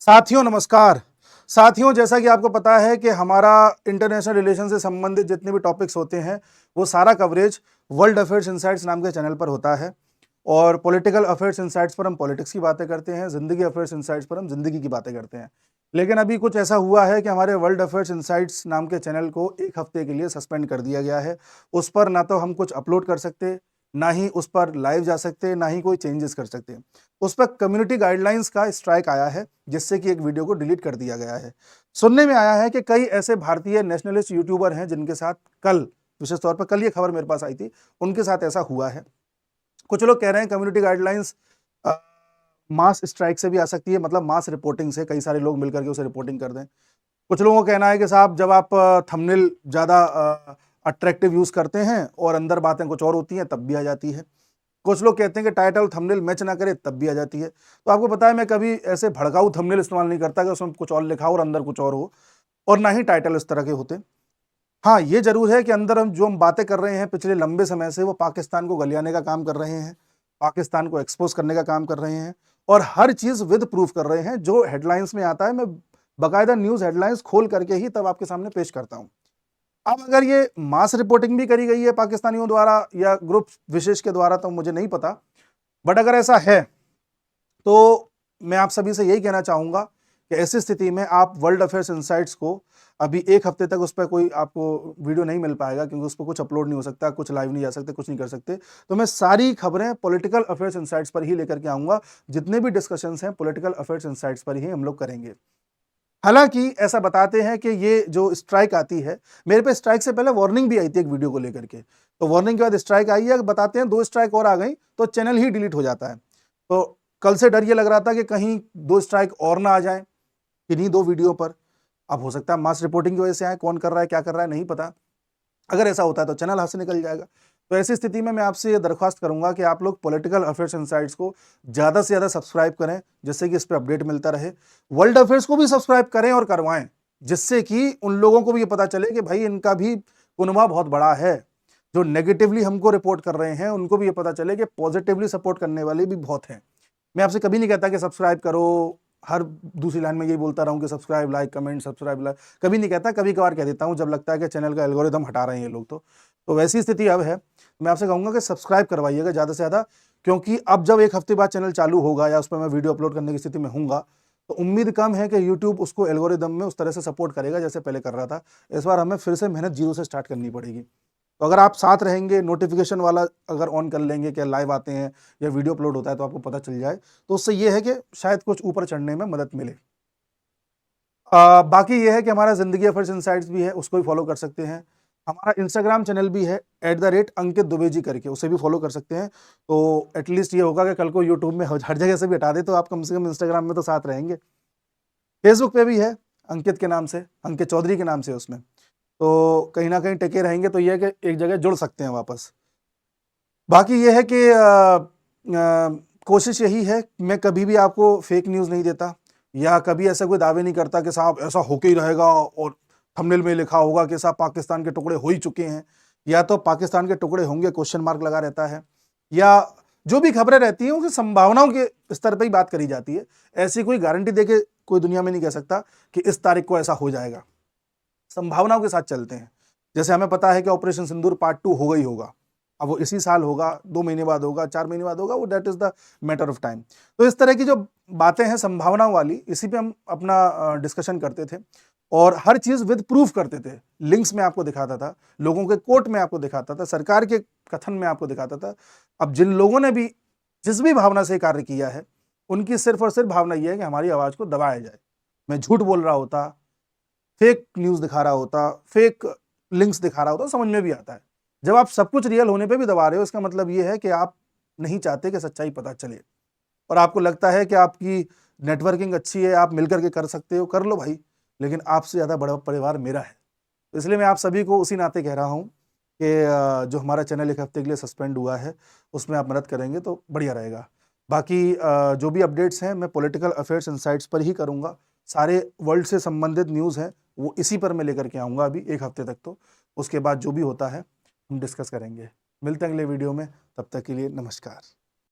साथियों नमस्कार। साथियों, जैसा कि आपको पता है कि हमारा इंटरनेशनल रिलेशन से संबंधित जितने भी टॉपिक्स होते हैं वो सारा कवरेज वर्ल्ड अफेयर्स इनसाइट्स नाम के चैनल पर होता है। और पॉलिटिकल अफेयर्स इनसाइट्स पर हम पॉलिटिक्स की बातें करते हैं, जिंदगी अफेयर्स इनसाइट्स पर हम जिंदगी की बातें करते हैं। लेकिन अभी कुछ ऐसा हुआ है कि हमारे वर्ल्ड अफेयर्स इनसाइट्स नाम के चैनल को एक हफ्ते के लिए सस्पेंड कर दिया गया है। उस पर ना तो हम कुछ अपलोड कर सकते, ना ही उस पर लाइव जा सकते, ना ही कोई चेंजेस कर सकते। उस पर कम्युनिटी गाइडलाइंस का स्ट्राइक आया है, जिससे कि एक वीडियो को डिलीट कर दिया गया है। सुनने में आया है कि कई ऐसे भारतीय नेशनलिस्ट यूट्यूबर हैं जिनके साथ कल, विशेष तौर पर कल ये खबर मेरे पास आई थी, उनके साथ ऐसा हुआ है। कुछ लोग कह रहे हैं कम्युनिटी गाइडलाइंस मास स्ट्राइक से भी आ सकती है, मतलब मास रिपोर्टिंग से, कई सारे लोग मिलकर के उसे रिपोर्टिंग कर दें। कुछ लोगों का कहना है कि साहब, जब आप थंबनेल ज़्यादा अट्रैक्टिव यूज़ करते हैं और अंदर बातें कुछ और होती हैं तब भी आ जाती है। कुछ लोग कहते हैं कि टाइटल थंबनेल मैच ना करे तब भी आ जाती है। तो आपको पता है मैं कभी ऐसे भड़काऊ थंबनेल इस्तेमाल नहीं करता कि उसमें कुछ और लिखा हो और अंदर कुछ और हो, और ना ही टाइटल इस तरह के होते। हाँ, ये जरूर है कि अंदर हम बातें कर रहे हैं पिछले लंबे समय से, वो पाकिस्तान को गलियाने का काम कर रहे हैं, पाकिस्तान को एक्सपोज करने का काम कर रहे हैं, और हर चीज विद प्रूफ कर रहे हैं। जो हेडलाइंस में आता है मैं बाकायदा न्यूज हेडलाइंस खोल करके ही तब आपके सामने पेश करता हूं। अब अगर ये मास रिपोर्टिंग भी करी गई है पाकिस्तानियों द्वारा या ग्रुप विशेष के द्वारा तो मुझे नहीं पता, बट अगर ऐसा है तो मैं आप सभी से यही कहना चाहूंगा कि ऐसी स्थिति में आप वर्ल्ड अफेयर्स इनसाइट्स को अभी एक हफ्ते तक उस पर कोई आपको वीडियो नहीं मिल पाएगा, क्योंकि उस पर कुछ अपलोड नहीं हो सकता, कुछ लाइव नहीं जा सकते, कुछ नहीं कर सकते। तो मैं सारी खबरें पॉलिटिकल अफेयर्स इनसाइट्स पर ही लेकर के आऊंगा। जितने भी डिस्कशंस हैं पॉलिटिकल अफेयर्स इनसाइट्स पर ही हम लोग करेंगे। हालांकि ऐसा बताते हैं कि ये जो स्ट्राइक आती है, मेरे पे स्ट्राइक से पहले वार्निंग भी आई थी एक वीडियो को लेकर के, तो वार्निंग के बाद स्ट्राइक आई है। बताते हैं 2 स्ट्राइक और आ गई तो चैनल ही डिलीट हो जाता है। तो कल से डर ये लग रहा था कि कहीं 2 स्ट्राइक और ना आ जाए किन्हीं 2 वीडियो पर। अब हो सकता है मास रिपोर्टिंग की वजह से आए, कौन कर रहा है क्या कर रहा है नहीं पता। अगर ऐसा होता है तो चैनल हाथ से निकल जाएगा। तो ऐसी स्थिति में मैं आपसे ये दरख्वास्त करूंगा कि आप लोग पॉलिटिकल अफेयर्स इनसाइट्स को ज़्यादा से ज़्यादा सब्सक्राइब करें, जिससे कि इस पर अपडेट मिलता रहे। वर्ल्ड अफेयर्स को भी सब्सक्राइब करें और करवाएं, जिससे कि उन लोगों को भी ये पता चले कि भाई इनका भी कुनबा बहुत बड़ा है। जो नेगेटिवली हमको रिपोर्ट कर रहे हैं उनको भी ये पता चले कि पॉजिटिवली सपोर्ट करने वाले भी बहुत हैं। मैं आपसे कभी नहीं कहता कि सब्सक्राइब करो, हर दूसरी लाइन में यही बोलता रहूं कि subscribe like comment subscribe like, कभी नहीं कहता, कभी कभार कह देता हूं जब लगता है कि चैनल का एल्गोरिदम हटा रहे हैं ये लोग। तो वैसी स्थिति अब है। मैं आपसे कहूंगा कि सब्सक्राइब करवाइएगा ज़्यादा से ज़्यादा, क्योंकि अब जब एक हफ्ते बाद चैनल चालू होगा या उस पर मैं वीडियो अपलोड करने की स्थिति में हूँगा, तो उम्मीद कम है कि यूट्यूब उसको एल्गोरिदम में उस तरह से सपोर्ट करेगा जैसे पहले कर रहा था। इस बार हमें फिर से मेहनत जीरो से स्टार्ट करनी पड़ेगी। तो अगर आप साथ रहेंगे, नोटिफिकेशन वाला अगर ऑन कर लेंगे कि लाइव आते हैं या वीडियो अपलोड होता है तो आपको पता चल जाए, तो उससे ये है कि शायद कुछ ऊपर चढ़ने में मदद मिले। बाकी ये है कि हमारा जिंदगी अफेयर्स इनसाइट्स भी है, उसको भी फॉलो कर सकते हैं। हमारा इंस्टाग्राम चैनल भी है @अंकित दुबे जी करके, उसे भी फॉलो कर सकते हैं। तो एटलीस्ट ये होगा कि कल को यूट्यूब में हर जगह से भी हटा दे तो आप कम से कम इंस्टाग्राम में तो साथ रहेंगे। फेसबुक पे भी है अंकित के नाम से, अंकित चौधरी के नाम से उसमें, तो कहीं ना कहीं टिके रहेंगे तो ये है कि एक जगह जुड़ सकते हैं वापस। बाकी ये है कि कोशिश यही है, मैं कभी भी आपको फेक न्यूज़ नहीं देता या कभी ऐसा कोई दावे नहीं करता कि साहब ऐसा होके ही रहेगा और थंबनेल में लिखा होगा कि साहब पाकिस्तान के टुकड़े हो ही चुके हैं, या तो पाकिस्तान के टुकड़े होंगे क्वेश्चन मार्क लगा रहता है, या जो भी खबरें रहती हैं उसकी संभावनाओं के स्तर पर ही बात करी जाती है। ऐसी कोई गारंटी देके कोई दुनिया में नहीं कह सकता कि इस तारीख को ऐसा हो जाएगा। संभावनाओं के साथ चलते हैं। जैसे हमें पता है कि ऑपरेशन सिंदूर पार्ट 2 होगा ही होगा। अब वो इसी साल होगा, 2 महीने बाद होगा, 4 महीने बाद होगा, वो that is the matter of time. तो इस तरह की जो बातें हैं संभावनाओं वाली, इसी पे हम अपना डिस्कशन करते थे और हर चीज विद प्रूफ करते थे। लिंक्स में आपको दिखाता था, लोगों के कोर्ट में आपको दिखाता था, सरकार के कथन में आपको दिखाता था। अब जिन लोगों ने भी जिस भी भावना से कार्य किया है, उनकी सिर्फ और सिर्फ भावना यह है कि हमारी आवाज को दबाया जाए। मैं झूठ बोल रहा होता, फेक न्यूज़ दिखा रहा होता, फेक लिंक्स दिखा रहा होता, समझ में भी आता है। जब आप सब कुछ रियल होने पे भी दबा रहे हो, इसका मतलब ये है कि आप नहीं चाहते कि सच्चाई पता चले, और आपको लगता है कि आपकी नेटवर्किंग अच्छी है, आप मिलकर के कर सकते हो, कर लो भाई, लेकिन आपसे ज़्यादा बड़ा परिवार मेरा है। तो इसलिए मैं आप सभी को उसी नाते कह रहा हूँ कि जो हमारा चैनल एक हफ्ते के लिए सस्पेंड हुआ है, उसमें आप मदद करेंगे तो बढ़िया रहेगा। बाकी जो भी अपडेट्स हैं मैं पॉलिटिकल अफेयर्स इनसाइट्स पर ही करूँगा। सारे वर्ल्ड से संबंधित न्यूज़ हैं वो इसी पर मैं लेकर के आऊँगा अभी एक हफ्ते तक। तो उसके बाद जो भी होता है हम डिस्कस करेंगे। मिलते हैं अगले वीडियो में, तब तक के लिए नमस्कार।